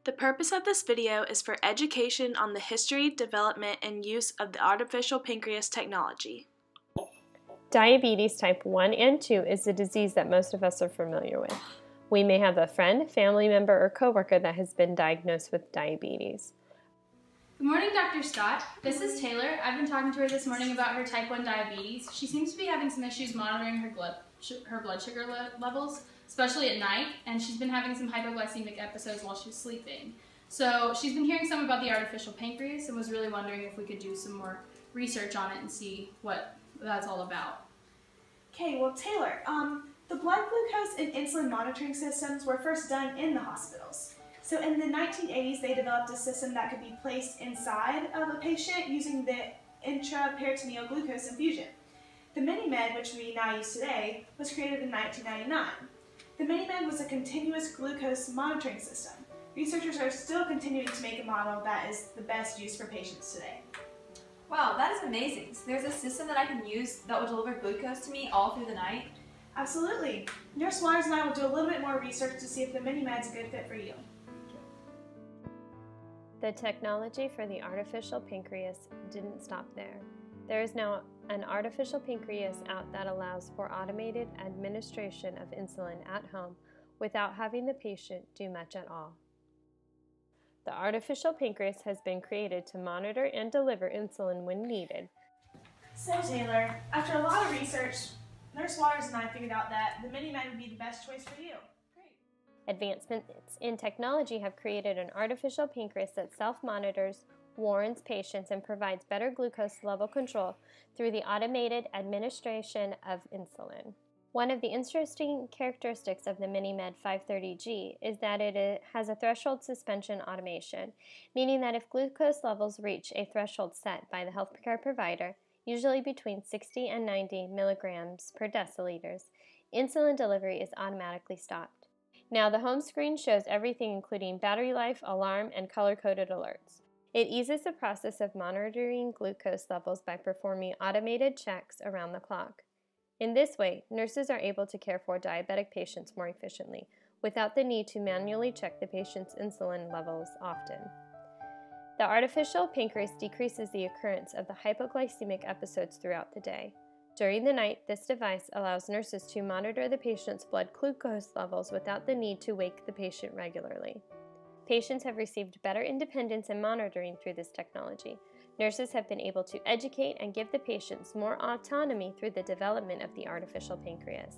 The purpose of this video is for education on the history, development, and use of the artificial pancreas technology. Diabetes type 1 and 2 is a disease that most of us are familiar with. We may have a friend, family member, or coworker that has been diagnosed with diabetes. Good morning, Dr. Scott. This is Taylor. I've been talking to her this morning about her type 1 diabetes. She seems to be having some issues monitoring her blood sugar levels, especially at night, and she's been having some hypoglycemic episodes while she's sleeping. So she's been hearing some about the artificial pancreas and was really wondering if we could do some more research on it and see what that's all about. Okay, well, Taylor, the blood glucose and insulin monitoring systems were first done in the hospitals. So in the 1980s, they developed a system that could be placed inside of a patient using the intraperitoneal glucose infusion. The MiniMed, which we now use today, was created in 1999. The MiniMed was a continuous glucose monitoring system. Researchers are still continuing to make a model that is the best use for patients today. Wow, that is amazing. So there's a system that I can use that will deliver glucose to me all through the night? Absolutely. Nurse Waters and I will do a little bit more research to see if the MiniMed is a good fit for you. The technology for the artificial pancreas didn't stop there. There is now an artificial pancreas out that allows for automated administration of insulin at home without having the patient do much at all. The artificial pancreas has been created to monitor and deliver insulin when needed. So Taylor, after a lot of research, Nurse Waters and I figured out that the MiniMed would be the best choice for you. Advancements in technology have created an artificial pancreas that self-monitors, warns patients, and provides better glucose level control through the automated administration of insulin. One of the interesting characteristics of the MiniMed 530G is that it has a threshold suspension automation, meaning that if glucose levels reach a threshold set by the healthcare provider, usually between 60 and 90 milligrams per deciliters, insulin delivery is automatically stopped. Now the home screen shows everything including battery life, alarm, and color-coded alerts. It eases the process of monitoring glucose levels by performing automated checks around the clock. In this way, nurses are able to care for diabetic patients more efficiently, without the need to manually check the patient's insulin levels often. The artificial pancreas decreases the occurrence of the hypoglycemic episodes throughout the day. During the night, this device allows nurses to monitor the patient's blood glucose levels without the need to wake the patient regularly. Patients have received better independence in monitoring through this technology. Nurses have been able to educate and give the patients more autonomy through the development of the artificial pancreas.